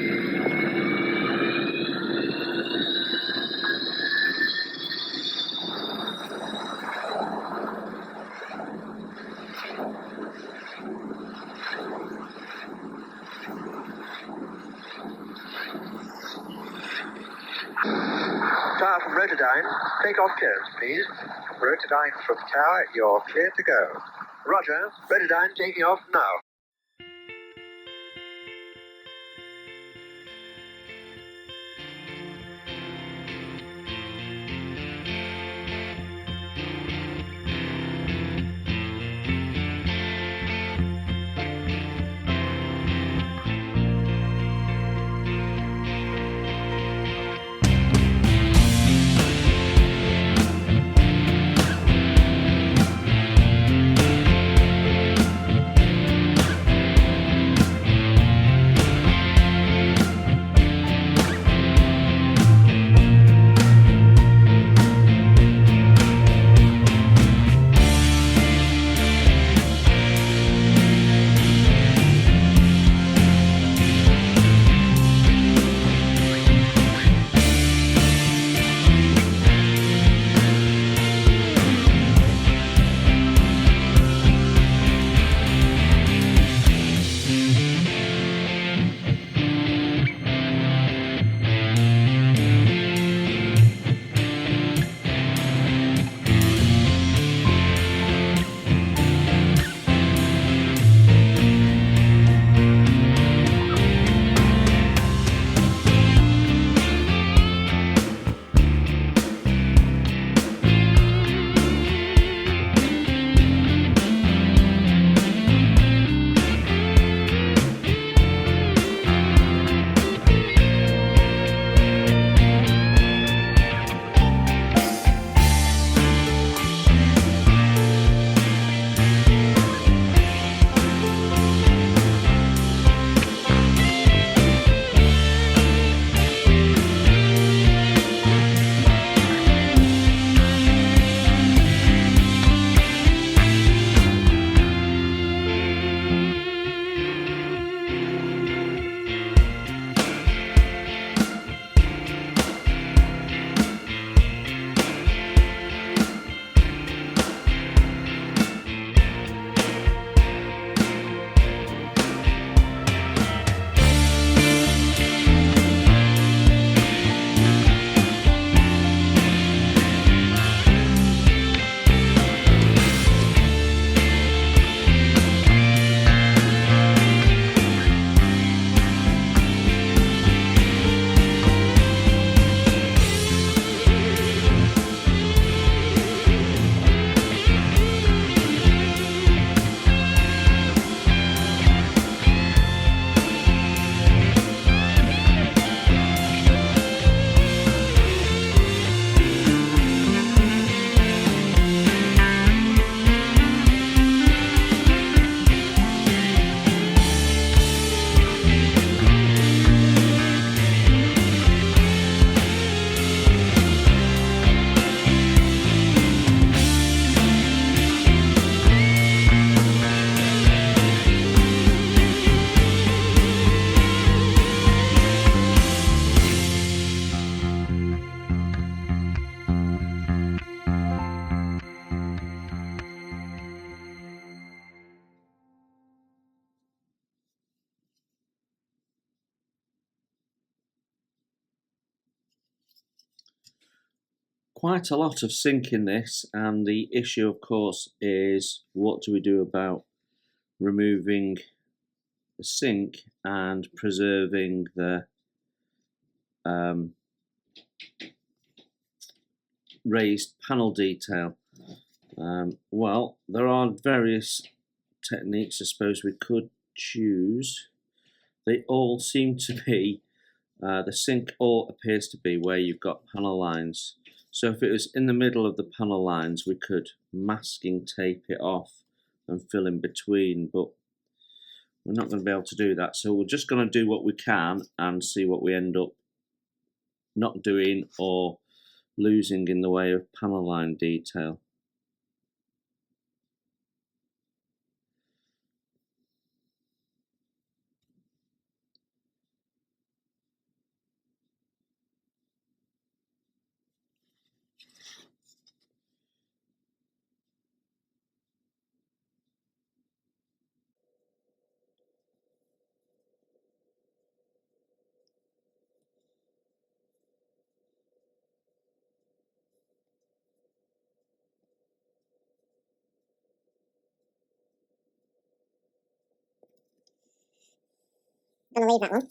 Tower from Rotodyne, take off clearance, please. Rotodyne from tower, you're clear to go. Roger, Rotodyne taking off now. Quite a lot of sink in this, and the issue of course is what do we do about removing the sink and preserving the raised panel detail. Well, there are various techniques I suppose we could choose. They all seem to be, the sink all appears to be where you've got panel lines. So if it was in the middle of the panel lines, we could masking tape it off and fill in between, but we're not going to be able to do that. So we're just going to do what we can and see what we end up not doing or losing in the way of panel line detail. I'm going to leave that one.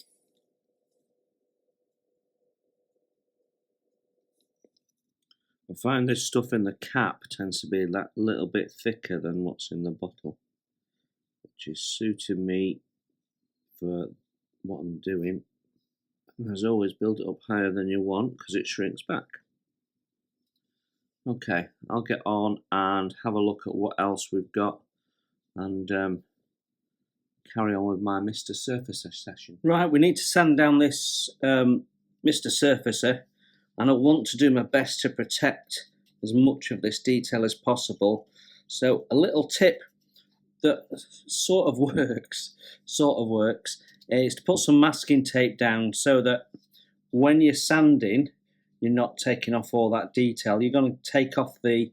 I find this stuff in the cap tends to be that little bit thicker than what's in the bottle, which is suiting me for what I'm doing. And as always, build it up higher than you want because it shrinks back. Okay, I'll get on and have a look at what else we've got and carry on with my Mr. Surfacer session. Right, we need to sand down this Mr. Surfacer, and I want to do my best to protect as much of this detail as possible. So a little tip that sort of works is to put some masking tape down so that when you're sanding, you're not taking off all that detail. You're going to take off the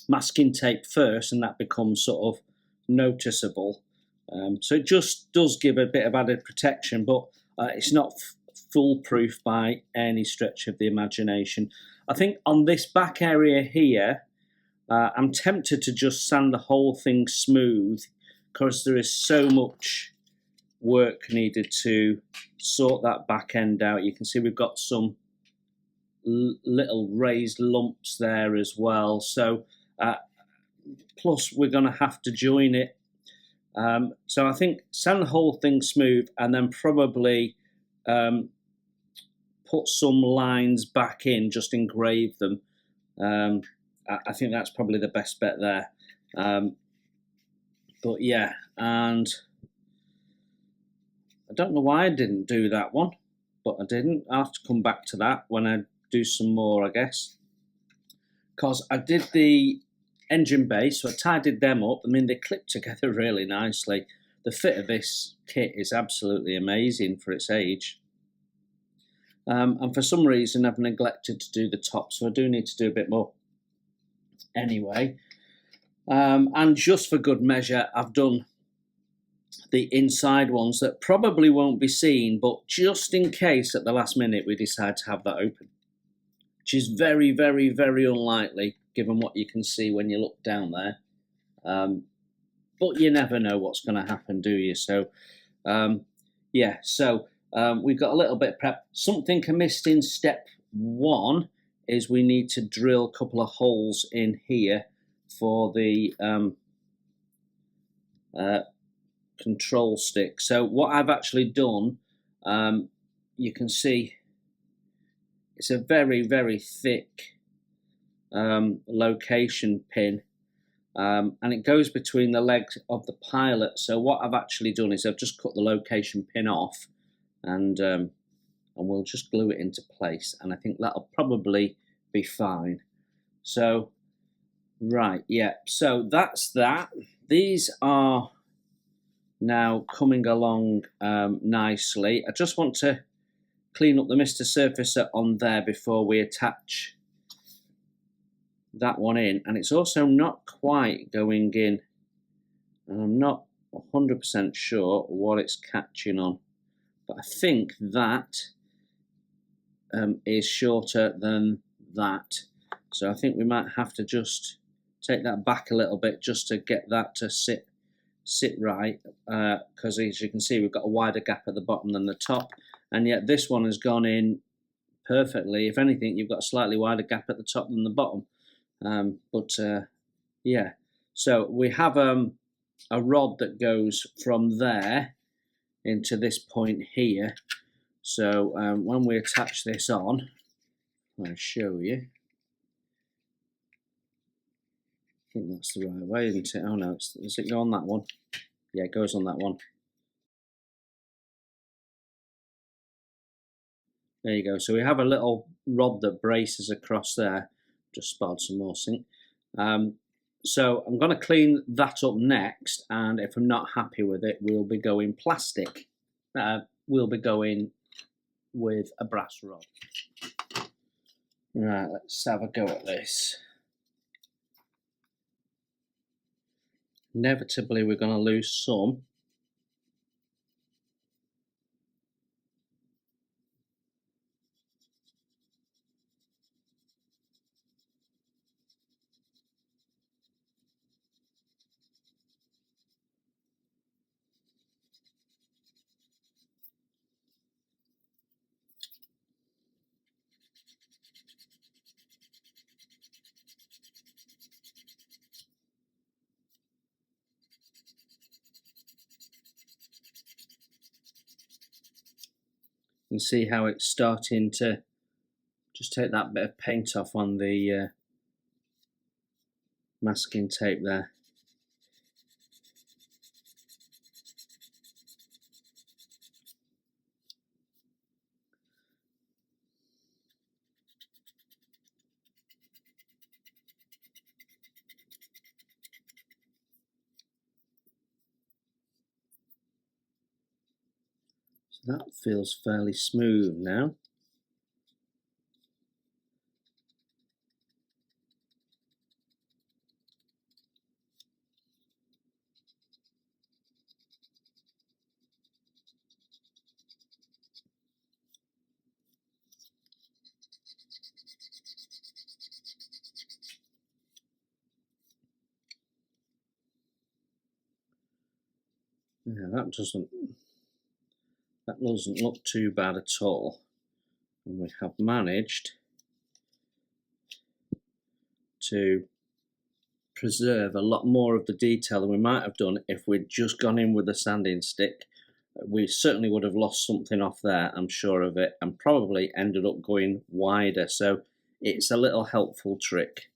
masking tape first, and that becomes sort of noticeable. So it just does give a bit of added protection, but it's not foolproof by any stretch of the imagination. I think on this back area here, I'm tempted to just sand the whole thing smooth because there is so much work needed to sort that back end out. You can see we've got some little raised lumps there as well. So plus we're going to have to join it. So I think sand the whole thing smooth and then probably put some lines back in, just engrave them. I think that's probably the best bet there. But yeah, and I don't know why I didn't do that one, but I didn't. I'll have to come back to that when I do some more, I guess. Because I did the engine bay, so I tidied them up. I mean, they clip together really nicely. The fit of this kit is absolutely amazing for its age. And for some reason, I've neglected to do the top, so I do need to do a bit more. Anyway, and just for good measure, I've done the inside ones that probably won't be seen, but just in case at the last minute we decide to have that open, which is very, very, very unlikely given what you can see when you look down there. But you never know what's going to happen, do you? So, yeah, so we've got a little bit of prep. Something I missed in step one is we need to drill a couple of holes in here for the control stick. So what I've actually done, you can see it's a very, very thick location pin, and it goes between the legs of the pilot. So what I've actually done is I've just cut the location pin off, and we'll just glue it into place, and I think that'll probably be fine. So right, yeah, so that's that. These are now coming along nicely. I just want to clean up the Mr. Surfacer on there before we attach that one in, and it's also not quite going in, and I'm not 100% sure what it's catching on, but I think that is shorter than that, so I think we might have to just take that back a little bit just to get that to sit right, because as you can see we've got a wider gap at the bottom than the top, and yet this one has gone in perfectly. If anything, you've got a slightly wider gap at the top than the bottom. Yeah, so we have a rod that goes from there into this point here. So when we attach this on, I'll show you. I think that's the right way, isn't it? Oh no, does it go on that one? Yeah, it goes on that one. There you go. So we have a little rod that braces across there. Just spotted some more zinc. So I'm going to clean that up next, and if I'm not happy with it, we'll be going plastic. We'll be going with a brass rod. Right, let's have a go at this. Inevitably, we're going to lose some. You can see how it's starting to just take that bit of paint off on the masking tape there. So that feels fairly smooth now. Yeah, that doesn't look too bad at all. And we have managed to preserve a lot more of the detail than we might have done if we'd just gone in with a sanding stick. We certainly would have lost something off there, I'm sure of it, and probably ended up going wider. So it's a little helpful trick.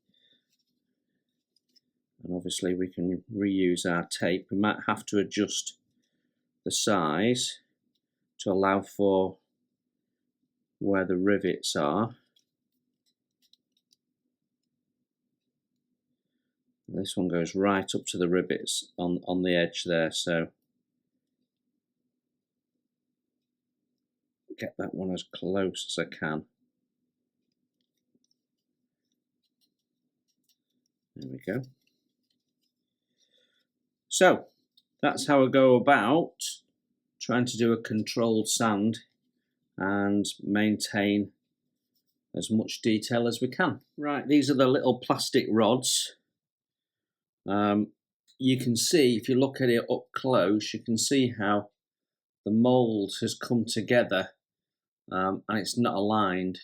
And obviously we can reuse our tape. We might have to adjust the size to allow for where the rivets are. This one goes right up to the rivets on the edge there, so get that one as close as I can. There we go. So that's how I go about trying to do a controlled sand and maintain as much detail as we can. Right, these are the little plastic rods. You can see, if you look at it up close, you can see how the mould has come together and it's not aligned.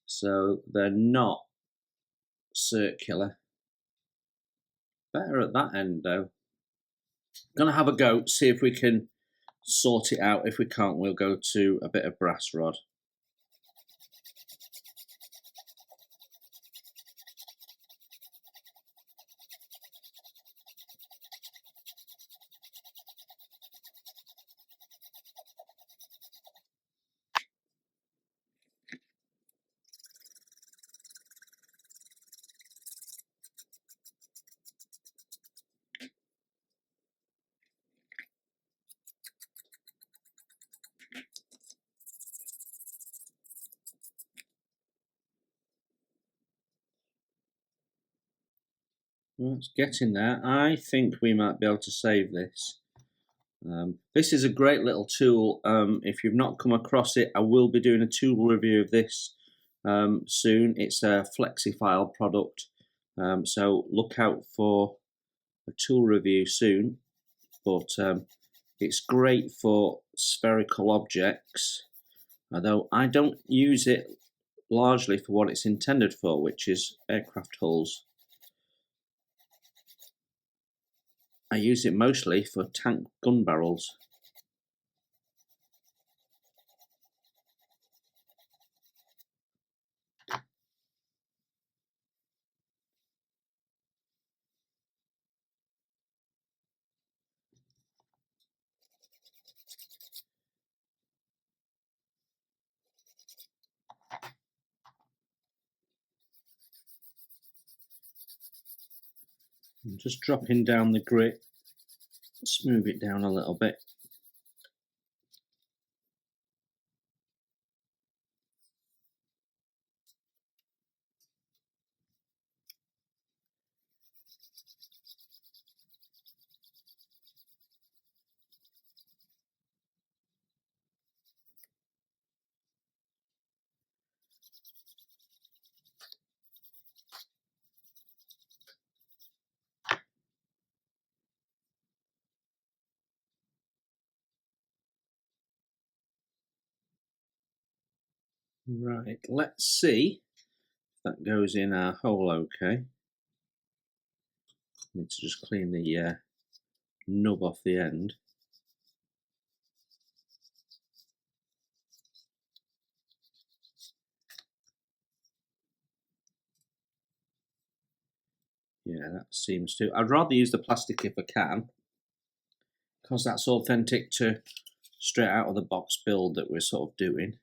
So they're not circular. Better at that end though. Gonna have a go, see if we can sort it out. If we can't, we'll go to a bit of brass rod. Well, it's getting there. I think we might be able to save this. This is a great little tool. If you've not come across it, I will be doing a tool review of this soon. It's a FlexiFile product, so look out for a tool review soon. But it's great for spherical objects, although I don't use it largely for what it's intended for, which is aircraft hulls. I use it mostly for tank gun barrels. I'm just dropping down the grit, smooth it down a little bit. Right, let's see if that goes in our hole okay. Need to just clean the nub off the end. Yeah, that seems to. I'd rather use the plastic if I can, because that's authentic to straight out of the box build that we're sort of doing.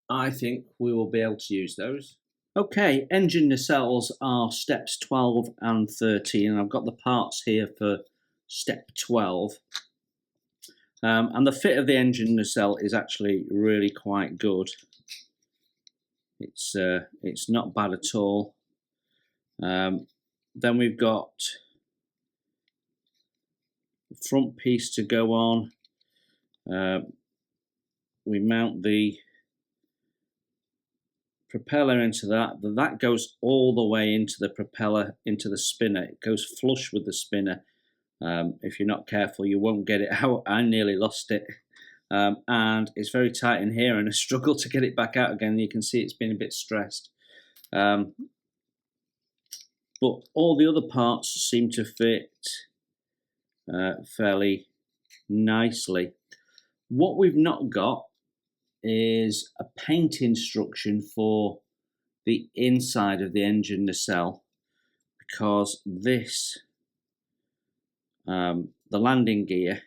I think we will be able to use those. Okay, engine nacelles are steps 12 and 13. I've got the parts here for step 12. And the fit of the engine nacelle is actually really quite good. It's not bad at all. Then we've got the front piece to go on. We mount the propeller into that. That goes all the way into the propeller, into the spinner. It goes flush with the spinner. If you're not careful, you won't get it out. I nearly lost it. And it's very tight in here, and I struggle to get it back out again. You can see it's been a bit stressed. But all the other parts seem to fit fairly nicely. What we've not got is a paint instruction for the inside of the engine nacelle, because this, the landing gear,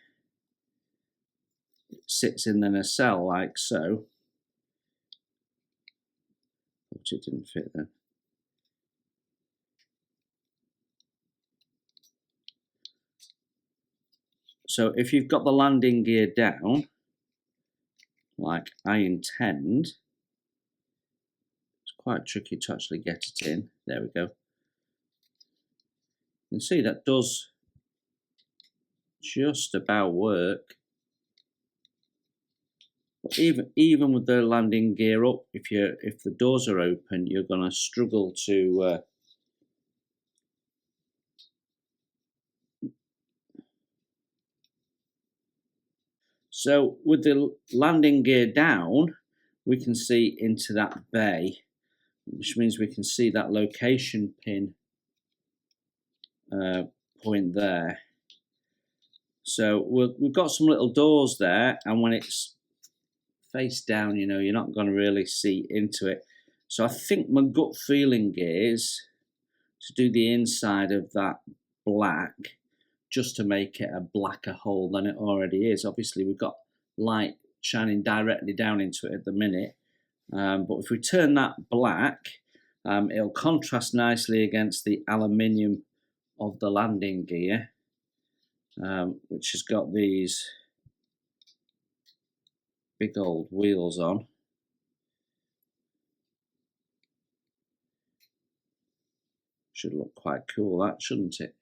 sits in the nacelle like so. But it didn't fit then. So if you've got the landing gear down, like I intend, it's quite tricky to actually get it in. There we go. You can see that does just about work. But even with the landing gear up, if the doors are open, you're going to struggle to So with the landing gear down, we can see into that bay, which means we can see that location pin point there. So we've got some little doors there, and when it's face down, you know, you're not going to really see into it. So I think my gut feeling is to do the inside of that black, just to make it a blacker hole than it already is. Obviously, we've got light shining directly down into it at the minute, but if we turn that black, it'll contrast nicely against the aluminium of the landing gear, which has got these big old wheels on. Should look quite cool, that, shouldn't it?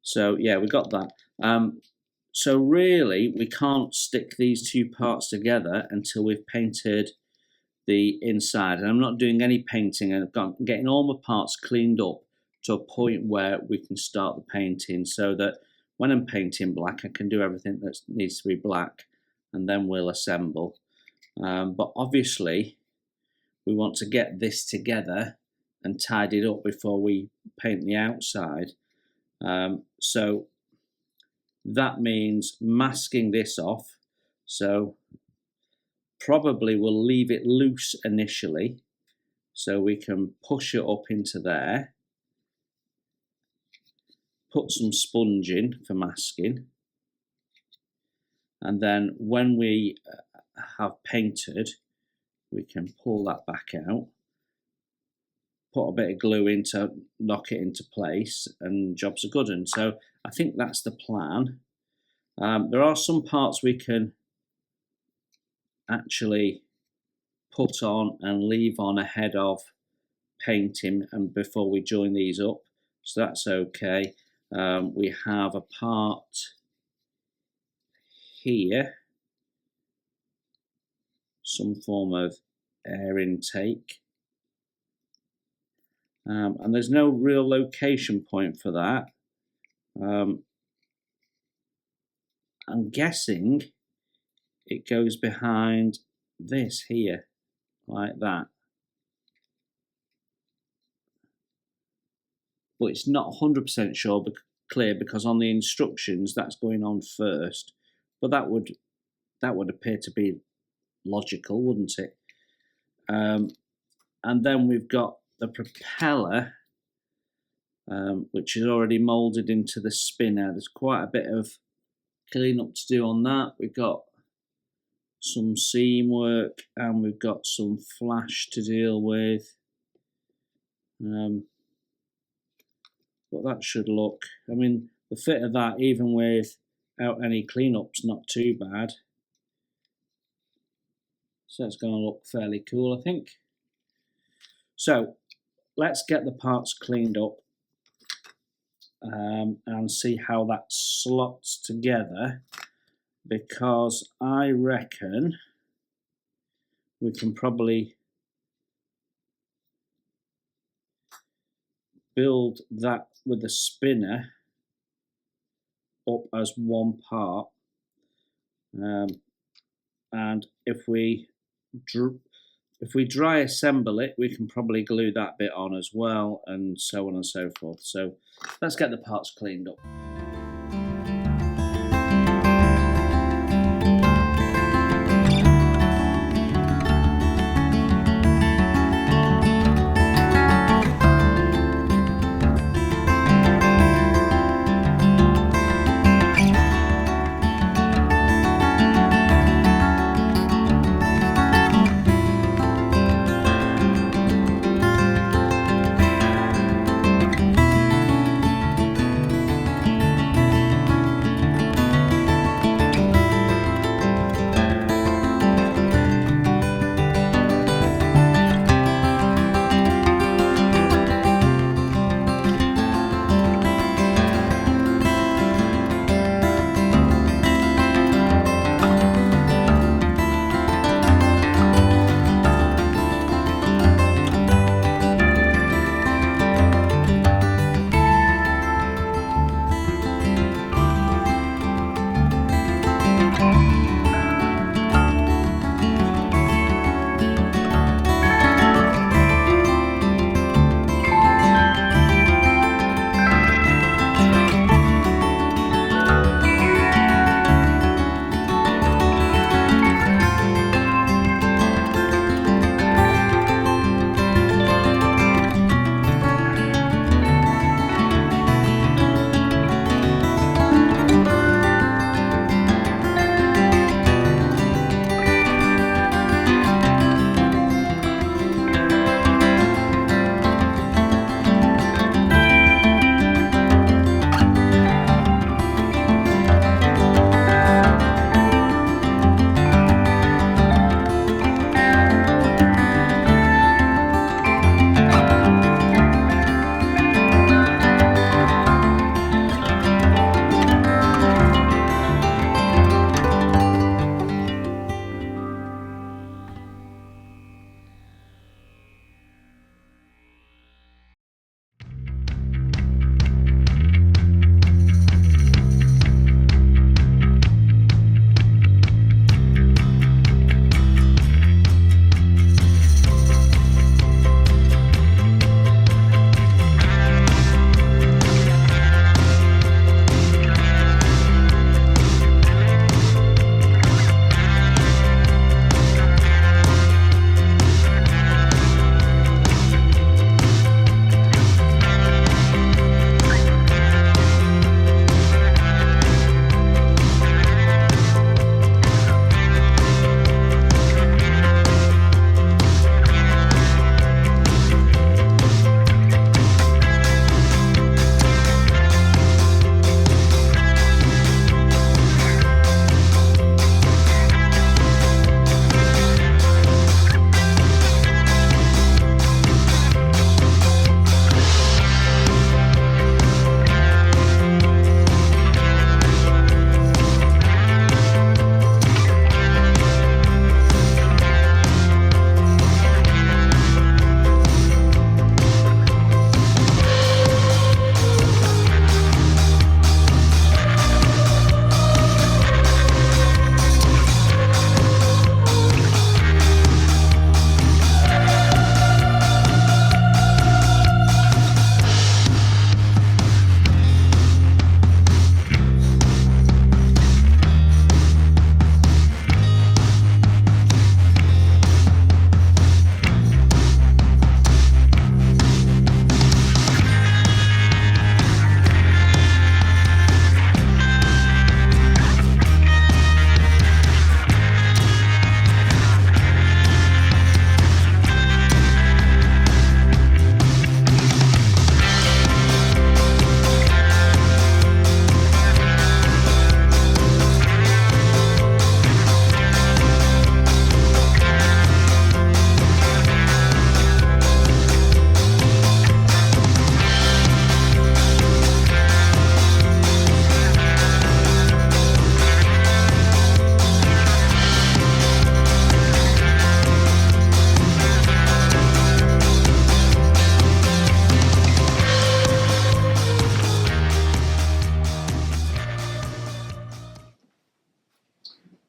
So yeah, we got that. So really, we can't stick these two parts together until we've painted the inside. And I'm not doing any painting, and I'm getting all my parts cleaned up to a point where we can start the painting, so that when I'm painting black, I can do everything that needs to be black, and then we'll assemble. But obviously, we want to get this together and tidied up before we paint the outside. So that means masking this off. So probably we'll leave it loose initially, so we can push it up into there, put some sponge in for masking, and then when we have painted, we can pull that back out, put a bit of glue in to knock it into place, and jobs are good. And so I think that's the plan. There are some parts we can actually put on and leave on ahead of painting and before we join these up, so that's okay. We have a part here, some form of air intake, and there's no real location point for that. I'm guessing it goes behind this here, like that. But it's not 100% sure, clear, because on the instructions that's going on first. But that would appear to be logical, wouldn't it? And then we've got the propeller, which is already moulded into the spinner. There's quite a bit of clean up to do on that. We've got some seam work and we've got some flash to deal with. But that should look, I mean, the fit of that, even without any cleanups, not too bad. So it's going to look fairly cool, I think. So let's get the parts cleaned up and see how that slots together, because I reckon we can probably build that with the spinner up as one part, and if we dry assemble it, we can probably glue that bit on as well, and so on and so forth. So let's get the parts cleaned up.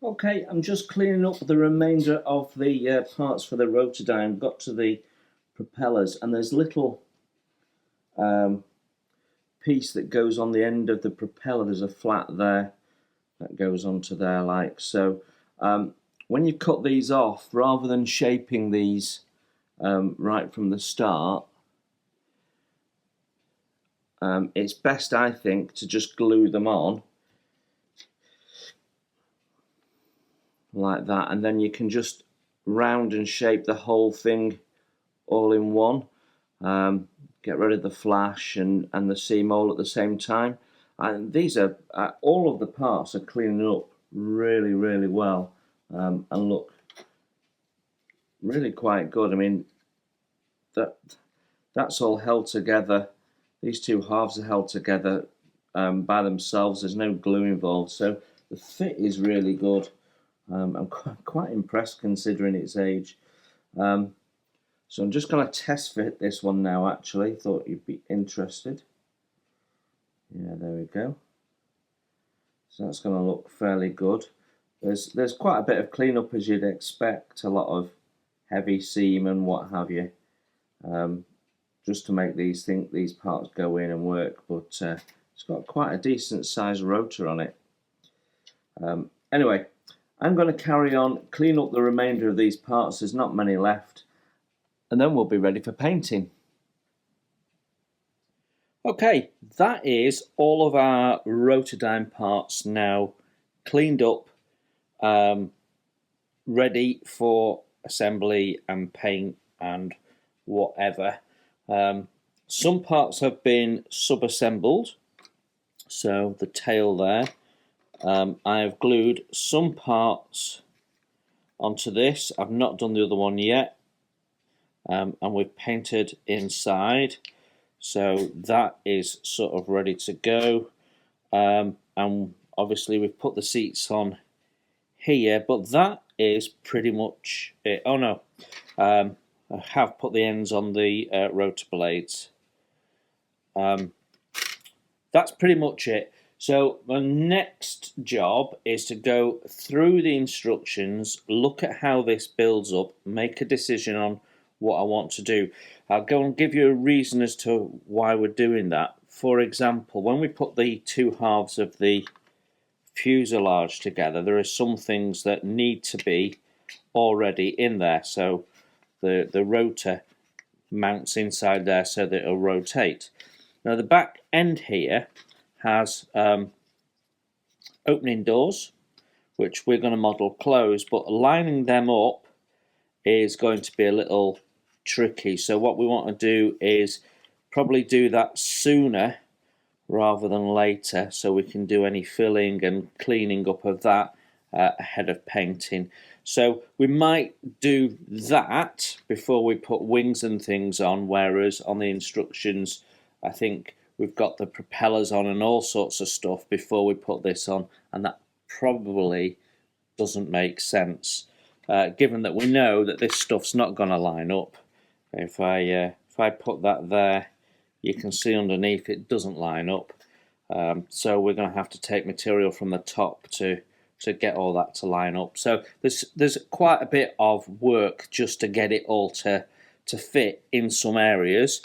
Okay, I'm just cleaning up the remainder of the parts for the Rotodyne. Got to the propellers, and there's little piece that goes on the end of the propeller. There's a flat there that goes onto there like so. When you cut these off, rather than shaping these right from the start, it's best, I think, to just glue them on like that, and then you can just round and shape the whole thing all in one. Get rid of the flash and the seam all at the same time. And these are all of the parts are cleaning up really, really well, and look really quite good. I mean, that's all held together. These two halves are held together by themselves. There's no glue involved, so the fit is really good. I'm quite impressed considering its age. So I'm just going to test fit this one now, actually. Thought you'd be interested. Yeah, there we go. So that's going to look fairly good. There's quite a bit of cleanup, as you'd expect, a lot of heavy seam and what have you, just to make these parts go in and work, but it's got quite a decent sized rotor on it. Anyway, I'm going to carry on, clean up the remainder of these parts. There's not many left, and then we'll be ready for painting. Okay, that is all of our Rotodyne parts now cleaned up, ready for assembly and paint and whatever. Some parts have been sub-assembled, so the tail there. I have glued some parts onto this. I've not done the other one yet, and we've painted inside, so that is sort of ready to go. And obviously we've put the seats on here, but that is pretty much it. Oh no, I have put the ends on the rotor blades. That's pretty much it. So my next job is to go through the instructions, look at how this builds up, make a decision on what I want to do. I'll go and give you a reason as to why we're doing that. For example, when we put the two halves of the fuselage together, there are some things that need to be already in there. So the rotor mounts inside there so that it'll rotate. Now the back end here has opening doors, which we're going to model closed, but lining them up is going to be a little tricky. So what we want to do is probably do that sooner rather than later, so we can do any filling and cleaning up of that ahead of painting. So we might do that before we put wings and things on, whereas on the instructions I think we've got the propellers on and all sorts of stuff before we put this on, and that probably doesn't make sense, given that we know that this stuff's not going to line up. If I put that there, you can see underneath it doesn't line up. So we're going to have to take material from the top to get all that to line up. So there's quite a bit of work just to get it all to fit in some areas.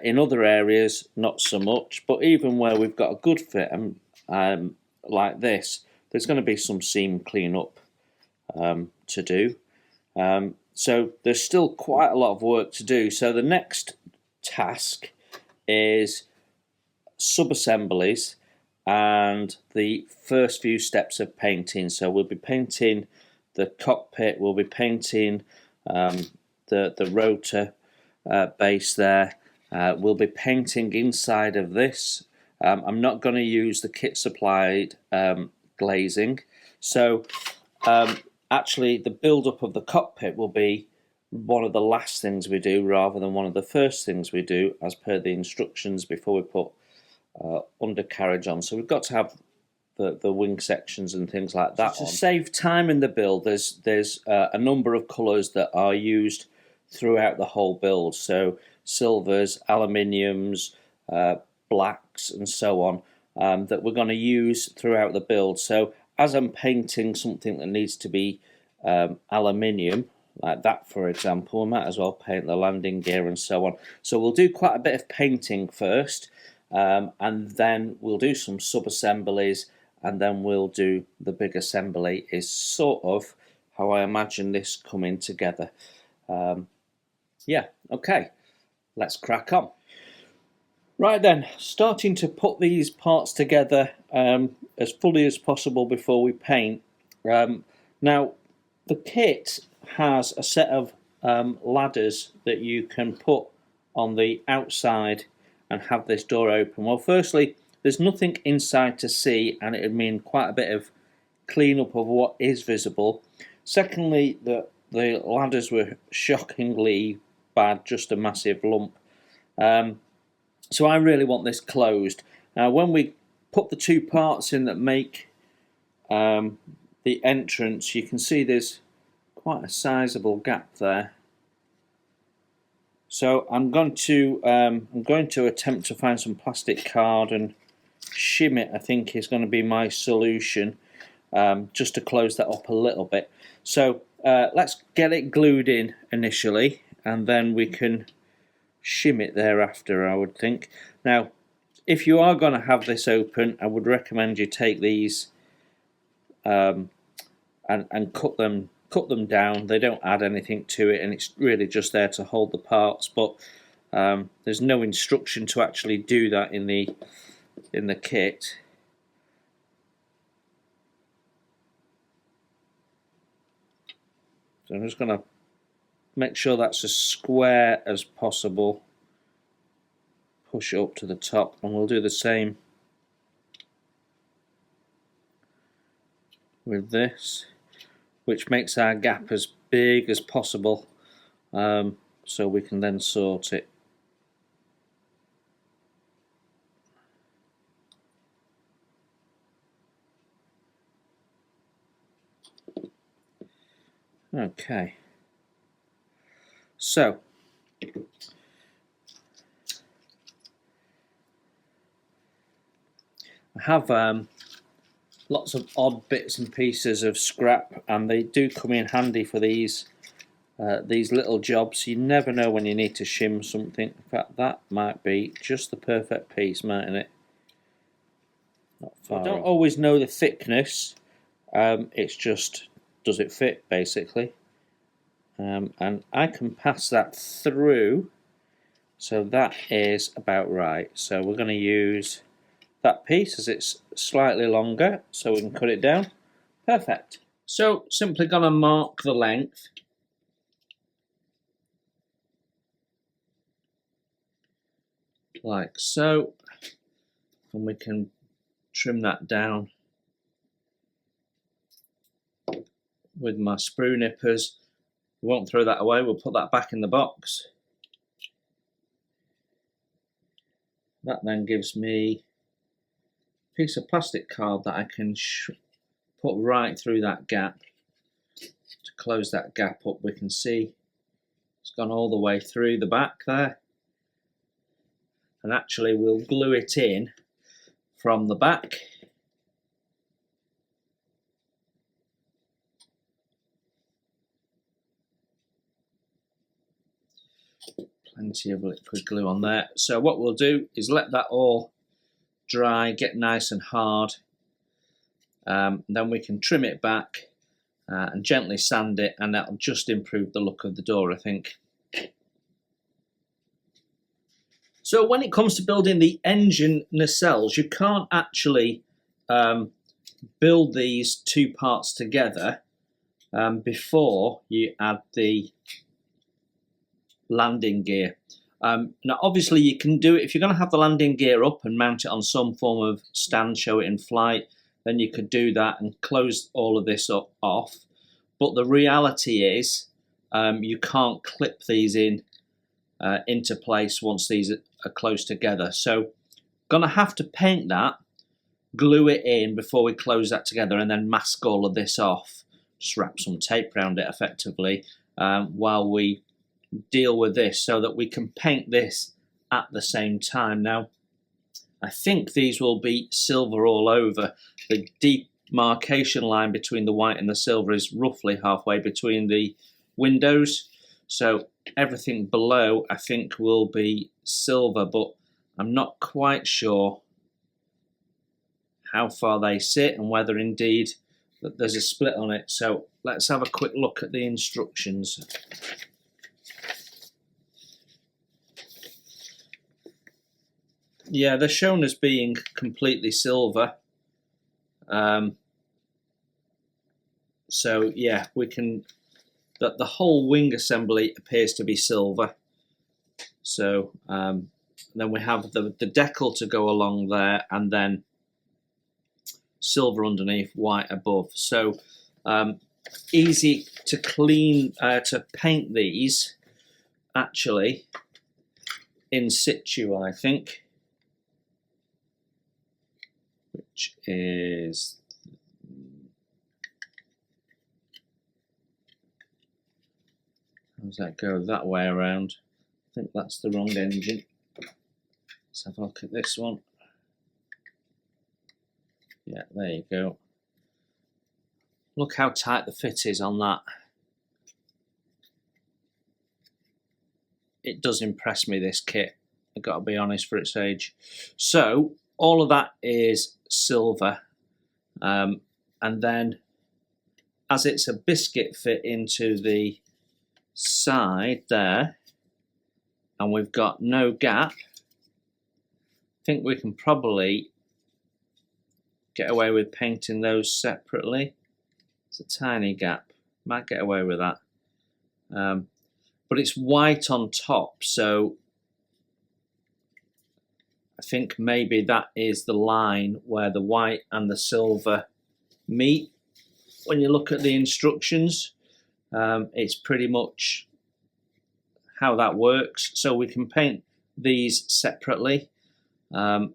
In other areas, not so much. But even where we've got a good fit, like this, there's going to be some seam cleanup to do. So there's still quite a lot of work to do. So the next task is sub-assemblies and the first few steps of painting. So we'll be painting the cockpit, we'll be painting the rotor base there, we'll be painting inside of this. I'm not going to use the kit supplied glazing, so actually the build-up of the cockpit will be one of the last things we do rather than one of the first things we do as per the instructions before we put undercarriage on. So we've got to have the wing sections and things like that on. To save time in the build, there's a number of colours that are used throughout the whole build. So silvers, aluminiums, blacks and so on, that we're going to use throughout the build. So as I'm painting something that needs to be aluminium, like that for example, we might as well paint the landing gear and so on. So we'll do quite a bit of painting first, and then we'll do some sub-assemblies, and then we'll do the big assembly, is sort of how I imagine this coming together. Yeah, okay, let's crack on. Right then, starting to put these parts together as fully as possible before we paint. Now, the kit has a set of ladders that you can put on the outside and have this door open. Well, firstly, there's nothing inside to see, and it would mean quite a bit of cleanup of what is visible. Secondly, the ladders were shockingly bad, just a massive lump. So I really want this closed. Now, when we put the two parts in that make the entrance, you can see there's quite a sizable gap there. So I'm going to attempt to find some plastic card and shim it. I think is going to be my solution, just to close that up a little bit. So let's get it glued in initially, and then we can shim it thereafter, I would think. Now, if you are going to have this open, I would recommend you take these and cut them down. They don't add anything to it, and it's really just there to hold the parts. But there's no instruction to actually do that in the kit. So I'm just going to make sure that's as square as possible. Push it up to the top, and we'll do the same with this, which makes our gap as big as possible, so we can then sort it. Okay. So, I have lots of odd bits and pieces of scrap, and they do come in handy for these little jobs. You never know when you need to shim something. In fact, that might be just the perfect piece, mightn't it? Not far. I don't always know the thickness. It's just, does it fit, basically? And I can pass that through, so that is about right. So we're going to use that piece as it's slightly longer, so we can cut it down. Perfect. So simply going to mark the length. Like so, and we can trim that down with my sprue nippers. We won't throw that away, we'll put that back in the box. That then gives me a piece of plastic card that I can put right through that gap. To close that gap up, we can see it's gone all the way through the back there. And actually we'll glue it in from the back. Plenty of liquid glue on there. So what we'll do is let that all dry, get nice and hard. Then we can trim it back and gently sand it, and that'll just improve the look of the door, I think. So when it comes to building the engine nacelles, you can't actually build these two parts together before you add the landing gear. Now obviously you can do it if you're going to have the landing gear up and mount it on some form of stand, show it in flight, then you could do that and close all of this off. But the reality is you can't clip these into place once these are close together. So gonna have to paint that, glue it in before we close that together, and then mask all of this off. Just wrap some tape around it effectively while we deal with this, so that we can paint this at the same time. Now I think these will be silver all over. The marcation line between the white and the silver is roughly halfway between the windows. So everything below I think will be silver, but I'm not quite sure how far they sit and whether indeed that there's a split on it. So let's have a quick look at the instructions. Yeah, they're shown as being completely silver. So yeah, we can, that the whole wing assembly appears to be silver. So then we have the decal to go along there, and then silver underneath, white above. So easy to clean, to paint these actually in situ, I think, which is, how does that go? That way around. I think that's the wrong engine. Let's have a look at this one. Yeah, there you go. Look how tight the fit is on that. It does impress me, this kit, I've got to be honest, for its age. So all of that is silver, and then as it's a biscuit fit into the side there, and we've got no gap, I think we can probably get away with painting those separately. It's a tiny gap, might get away with that, but it's white on top, so I think maybe that is the line where the white and the silver meet. When you look at the instructions, it's pretty much how that works. So we can paint these separately.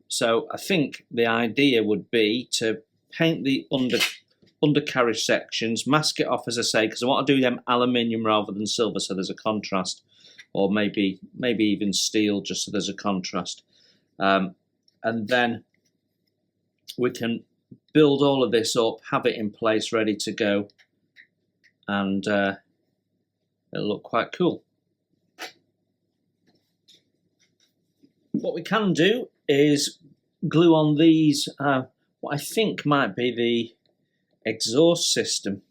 So I think the idea would be to paint the undercarriage sections, mask it off, as I say, because I want to do them aluminium rather than silver, so there's a contrast, or maybe even steel, just so there's a contrast. And then we can build all of this up, have it in place, ready to go, and it'll look quite cool. What we can do is glue on these, what I think might be the exhaust system,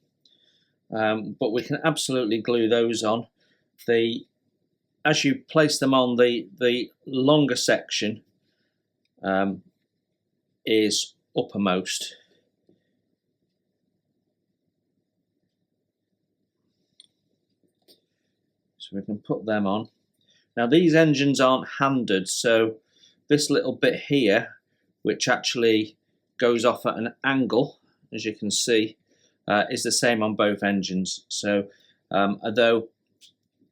but we can absolutely glue those on. As you place them on, the longer section is uppermost. So we can put them on. Now these engines aren't handed, so this little bit here, which actually goes off at an angle, as you can see, is the same on both engines. So although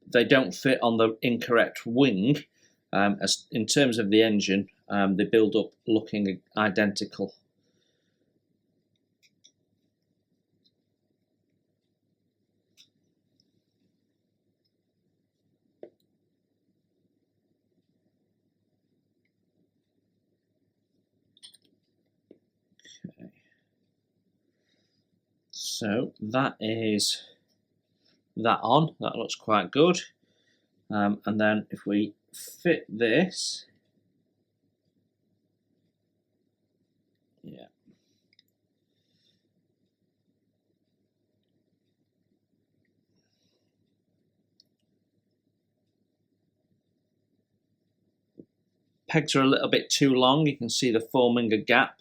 they don't fit on the incorrect wing, as in terms of the engine, they build up looking identical. Okay. So that is that on. That looks quite good. And then if we fit this, yeah, pegs are a little bit too long. You can see the forming a gap.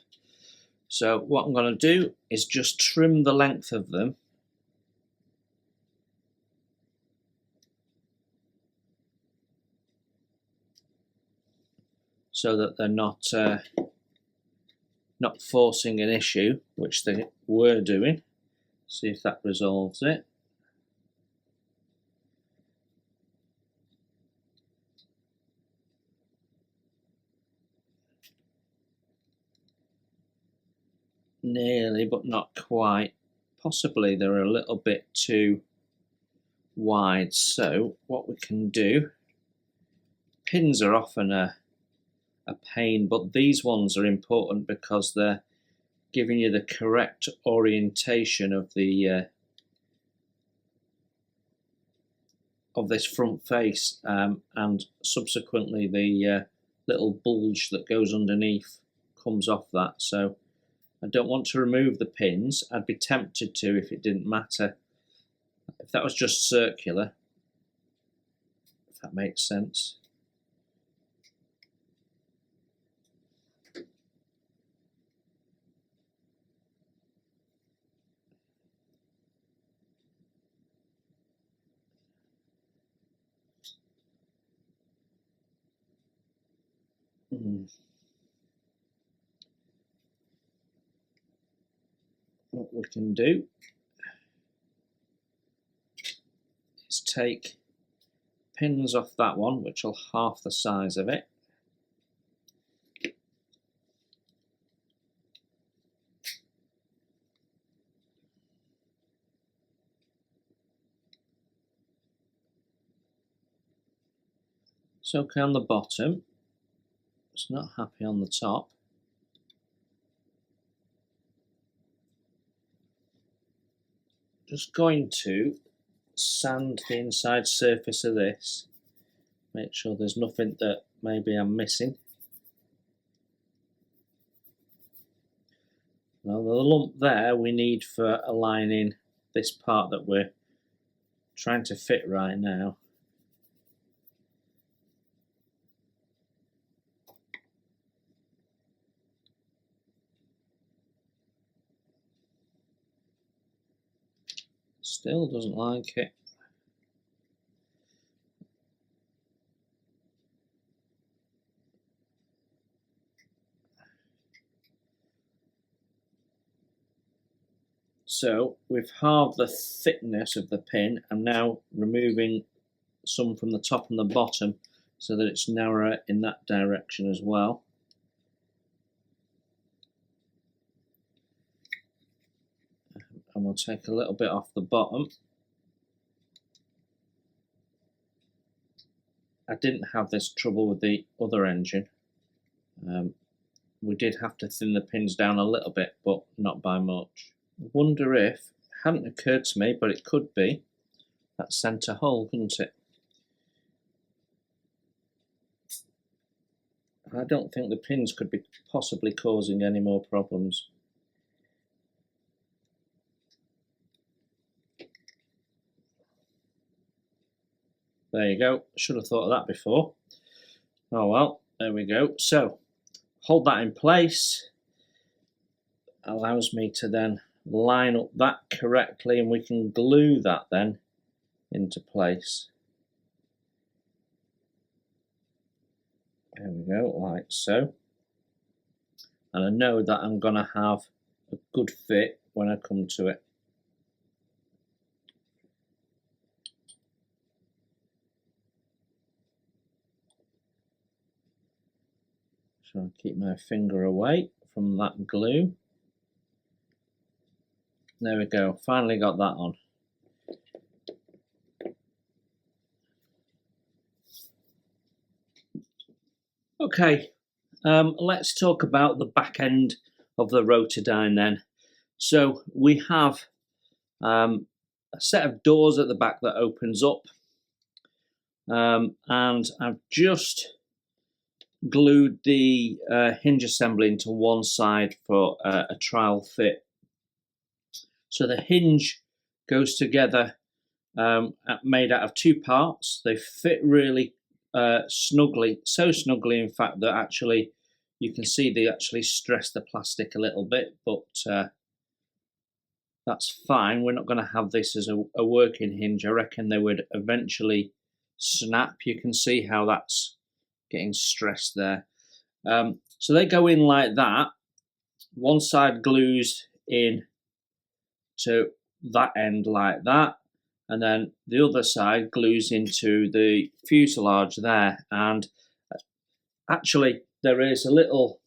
So what I'm going to do is just trim the length of them so that they're not forcing an issue, which they were doing. See if that resolves it. Nearly, but not quite. Possibly they're a little bit too wide. So what we can do, pins are often a pain, but these ones are important because they're giving you the correct orientation of the of this front face, and subsequently the little bulge that goes underneath comes off that. So I don't want to remove the pins. I'd be tempted to if it didn't matter. If that was just circular, if that makes sense. What we can do is take pins off that one, which will half the size of it. It's okay on the bottom, it's not happy on the top. Just going to sand the inside surface of this, make sure there's nothing that maybe I'm missing. Now the lump there we need for aligning this part that we're trying to fit right now. Still doesn't like it. So we've halved the thickness of the pin. I'm now removing some from the top and the bottom so that it's narrower in that direction as well. And we'll take a little bit off the bottom. I didn't have this trouble with the other engine. We did have to thin the pins down a little bit, but not by much. I wonder if, it hadn't occurred to me, but it could be that centre hole, couldn't it? I don't think the pins could be possibly causing any more problems. There you go, should have thought of that before. Oh well, there we go. So, hold that in place. Allows me to then line up that correctly, and we can glue that then into place. There we go, like so. And I know that I'm going to have a good fit when I come to it. So I'll keep my finger away from that glue. There we go, finally got that on. Okay, let's talk about the back end of the Rotodyne then. So we have a set of doors at the back that opens up, and I've just glued the hinge assembly into one side for a trial fit. So the hinge goes together, made out of two parts. They fit really snugly, so snugly in fact that actually you can see they actually stress the plastic a little bit, but that's fine. We're not going to have this as a working hinge. I reckon they would eventually snap. You can see how that's getting stressed there. So they go in like that. One side glues in to that end like that, and then the other side glues into the fuselage there. And actually there is a little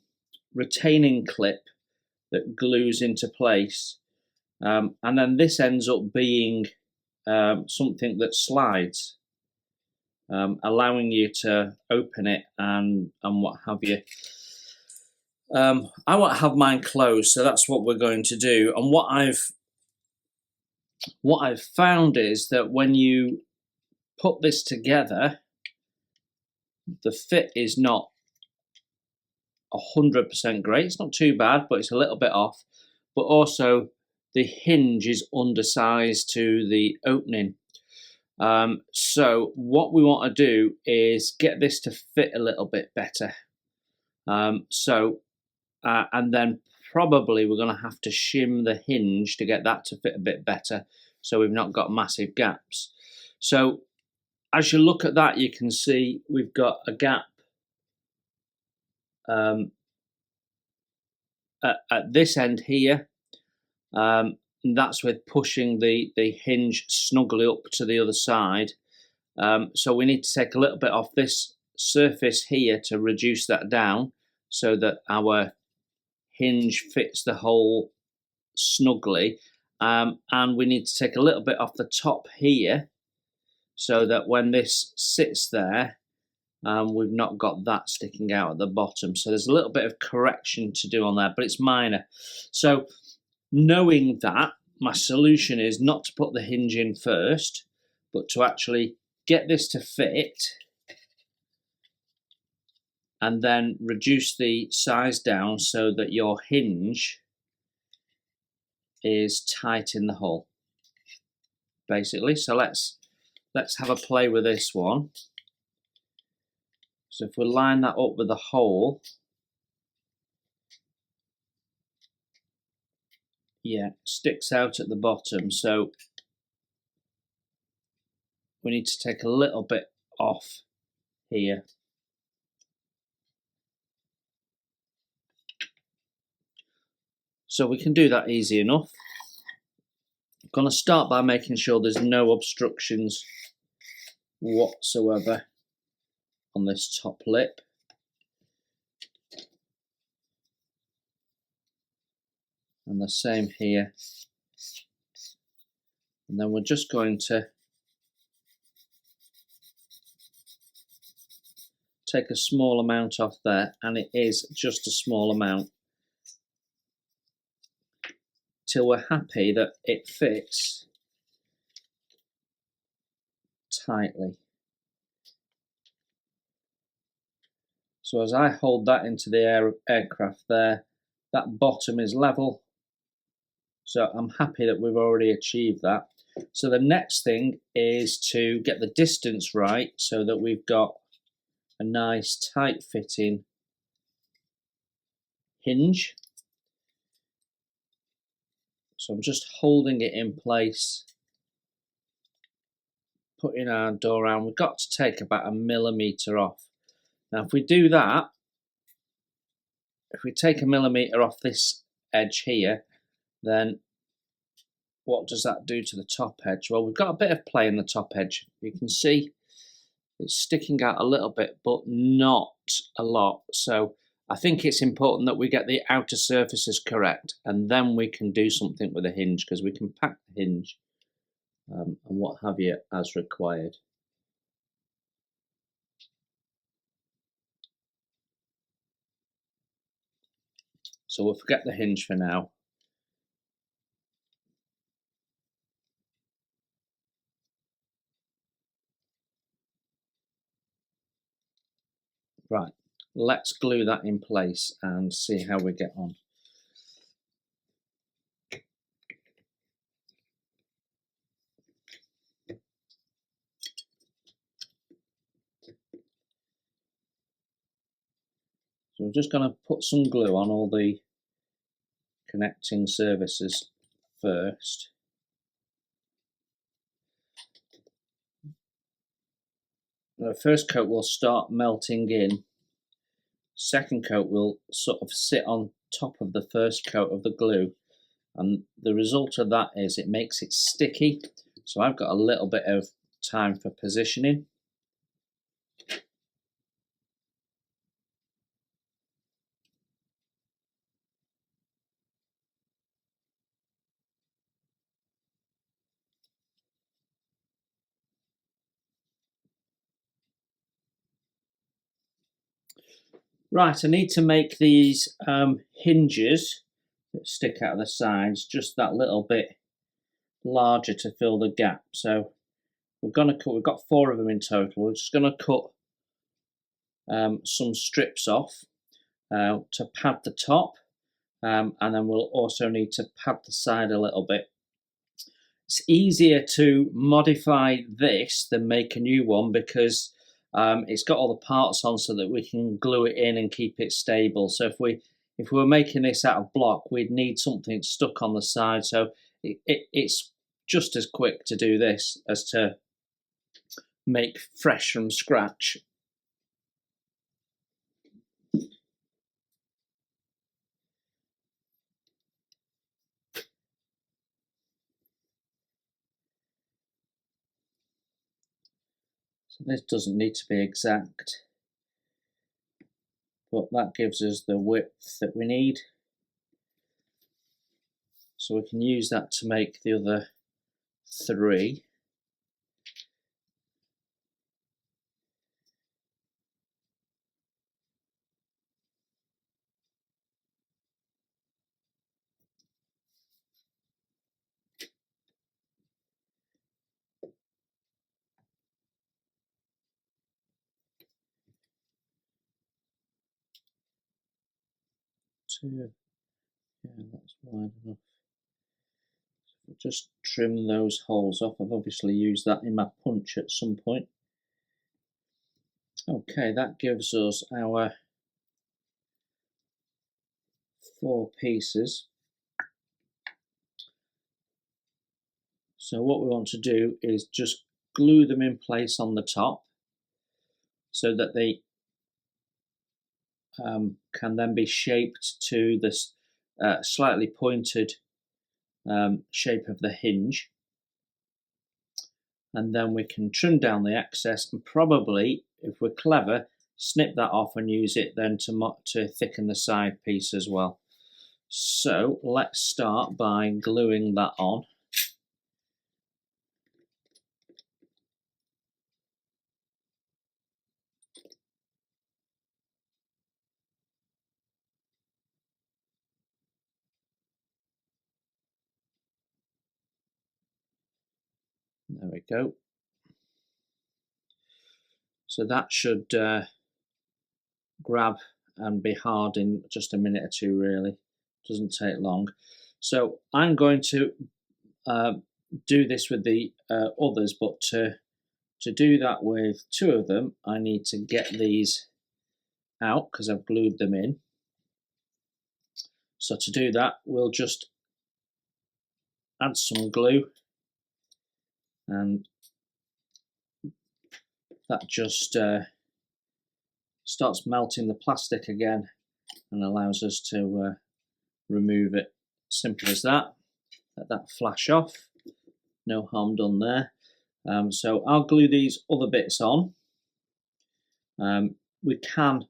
retaining clip that glues into place, and then this ends up being something that slides, allowing you to open it and what have you. I won't have mine closed, so that's what we're going to do. And what I've found is that when you put this together, the fit is not 100% great. It's not too bad, but it's a little bit off. But also, the hinge is undersized to the opening. So what we want to do is get this to fit a little bit better. And then probably we're going to have to shim the hinge to get that to fit a bit better, so we've not got massive gaps. So as you look at that, you can see we've got a gap at this end here. That's with pushing the hinge snugly up to the other side. So we need to take a little bit off this surface here to reduce that down so that our hinge fits the hole snugly. And we need to take a little bit off the top here so that when this sits there, we've not got that sticking out at the bottom. So there's a little bit of correction to do on there, but it's minor. So knowing that, my solution is not to put the hinge in first, but to actually get this to fit and then reduce the size down so that your hinge is tight in the hole, basically. So let's have a play with this one. So if we line that up with the hole, yeah, sticks out at the bottom. So we need to take a little bit off here. So we can do that easy enough. I'm going to start by making sure there's no obstructions whatsoever on this top lip. And the same here. And then we're just going to take a small amount off there, and it is just a small amount, till we're happy that it fits tightly. So as I hold that into the aircraft there, that bottom is level. So I'm happy that we've already achieved that. So the next thing is to get the distance right so that we've got a nice tight fitting hinge. So I'm just holding it in place, putting our door around. We've got to take about 1 millimetre off. Now if we do that, if we take 1 millimetre off this edge here, then what does that do to the top edge? Well, we've got a bit of play in the top edge. You can see it's sticking out a little bit, but not a lot. So I think it's important that we get the outer surfaces correct, and then we can do something with the hinge, because we can pack the hinge and what have you as required. So we'll forget the hinge for now. Right, let's glue that in place and see how we get on. So we're just going to put some glue on all the connecting surfaces first. The first coat will start melting in. Second coat will sort of sit on top of the first coat of the glue, and the result of that is it makes it sticky. So I've got a little bit of time for positioning. Right, I need to make these hinges that stick out of the sides just that little bit larger to fill the gap. So we've got 4 of them in total. We're just going to cut some strips off to pad the top, and then we'll also need to pad the side a little bit. It's easier to modify this than make a new one because it's got all the parts on so that we can glue it in and keep it stable. So if we were making this out of block, we'd need something stuck on the side. So it's just as quick to do this as to make fresh from scratch. So this doesn't need to be exact, but that gives us the width that we need. So we can use that to make the other 3. Yeah, that's wide enough. So just trim those holes off. I've obviously used that in my punch at some point. Okay, that gives us our 4 pieces. So what we want to do is just glue them in place on the top so that they can then be shaped to this slightly pointed shape of the hinge, and then we can trim down the excess and probably, if we're clever, snip that off and use it then to thicken the side piece as well. So let's start by gluing that on. There we go. So that should grab and be hard in just a minute or 2 really. Doesn't take long. So I'm going to do this with the others, but to do that with 2 of them I need to get these out because I've glued them in. So to do that we'll just add some glue, and that just starts melting the plastic again and allows us to remove it. Simple as that. Let that flash off. No harm done there. So I'll glue these other bits on. We can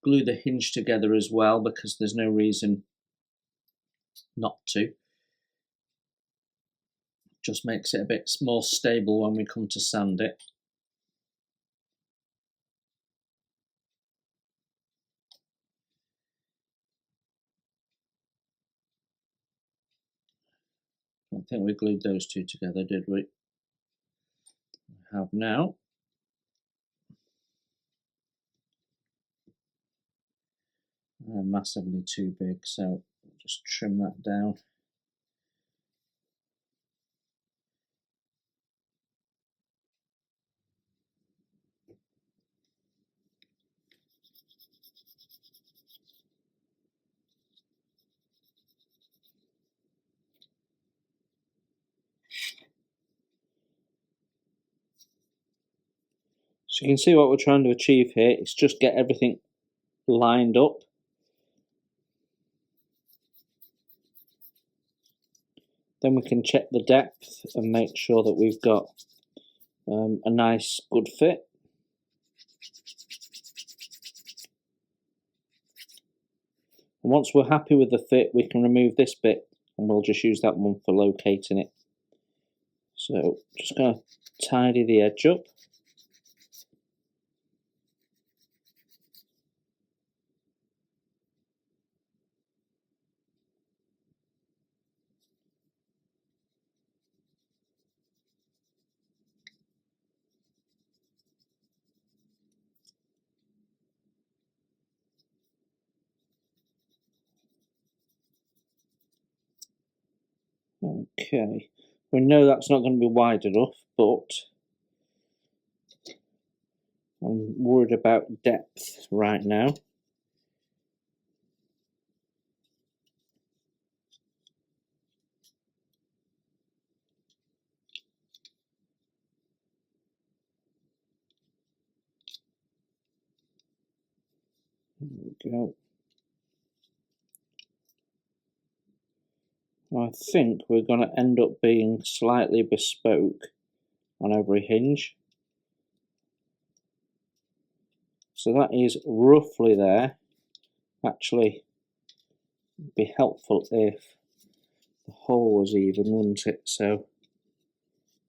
glue the hinge together as well because there's no reason not to. Just makes it a bit more stable when we come to sand it. I don't think we glued those 2 together, did we? We have now. Massively too big, so just trim that down. So you can see what we're trying to achieve here. It's just get everything lined up. Then we can check the depth and make sure that we've got a nice good fit. And once we're happy with the fit, we can remove this bit and we'll just use that one for locating it. So just going to tidy the edge up. Okay, we know that's not going to be wide enough, but I'm worried about depth right now. There we go. I think we're going to end up being slightly bespoke on every hinge. So that is roughly there. Actually, it'd be helpful if the hole was even, wouldn't it? So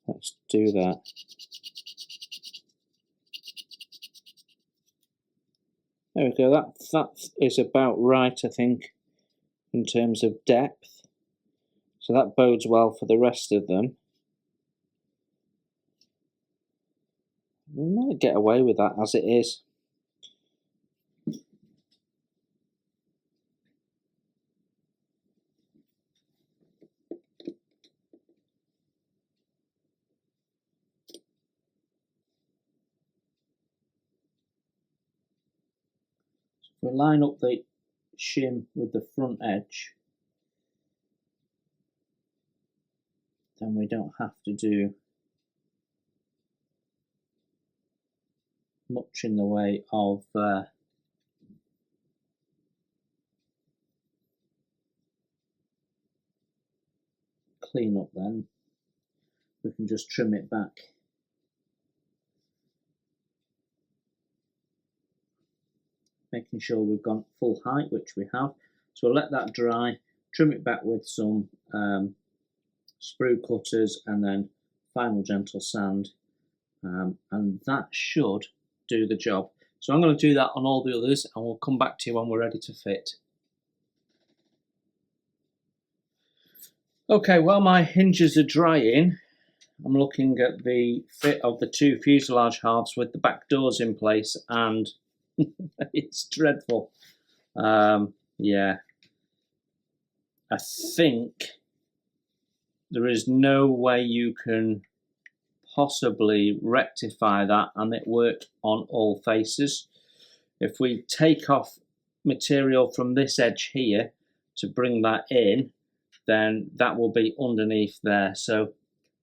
let's do that. There we go. That is about right, I think, in terms of depth. So that bodes well for the rest of them. We might get away with that as it is. We line up the shim with the front edge, then we don't have to do much in the way of clean up. Then we can just trim it back. Making sure we've gone full height, which we have. So we'll let that dry, trim it back with some sprue cutters and then final gentle sand, and that should do the job. So I'm going to do that on all the others and we'll come back to you when we're ready to fit. Okay, while my hinges are drying, I'm looking at the fit of the two fuselage halves with the back doors in place, and it's dreadful. Yeah, I think there is no way you can possibly rectify that and it work on all faces. If we take off material from this edge here to bring that in, then that will be underneath there. So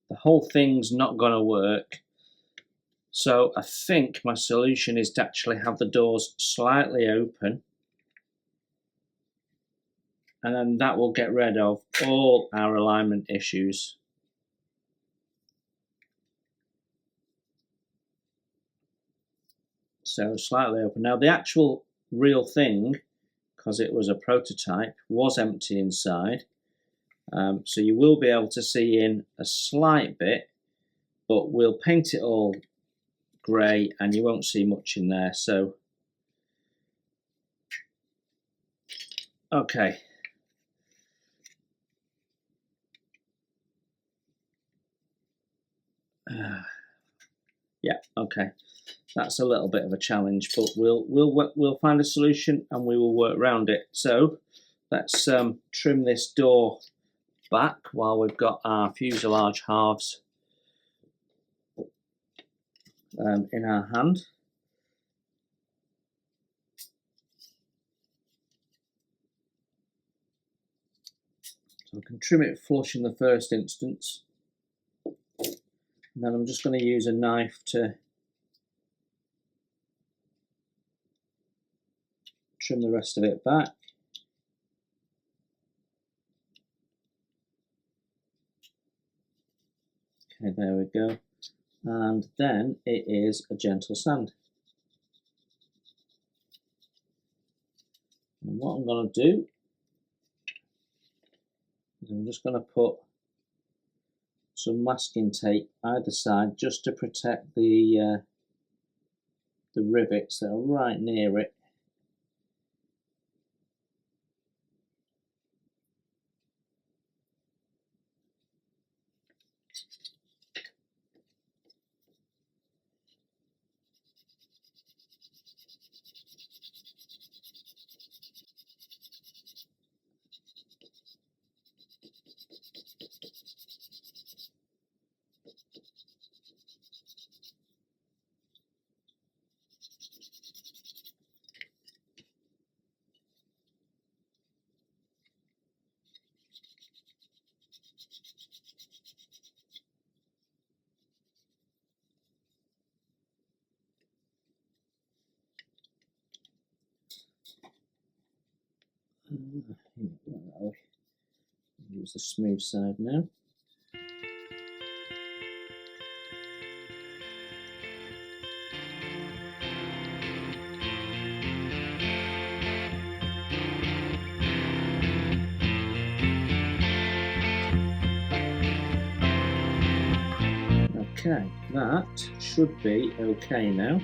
the whole thing's not going to work. So I think my solution is to actually have the doors slightly open, and then that will get rid of all our alignment issues. So slightly open. Now the actual real thing, because it was a prototype, was empty inside. So you will be able to see in a slight bit, but we'll paint it all grey and you won't see much in there. So okay, yeah, okay, that's a little bit of a challenge, but we'll find a solution and we will work around it. So let's trim this door back while we've got our fuselage halves in our hand. So I can trim it flush in the first instance, and then I'm just going to use a knife to trim the rest of it back. Okay, there we go. And then it is a gentle sand. And what I'm going to do is I'm just going to put some masking tape either side just to protect the rivets that are right near it. I'll use the smooth side now. Okay, that should be okay now.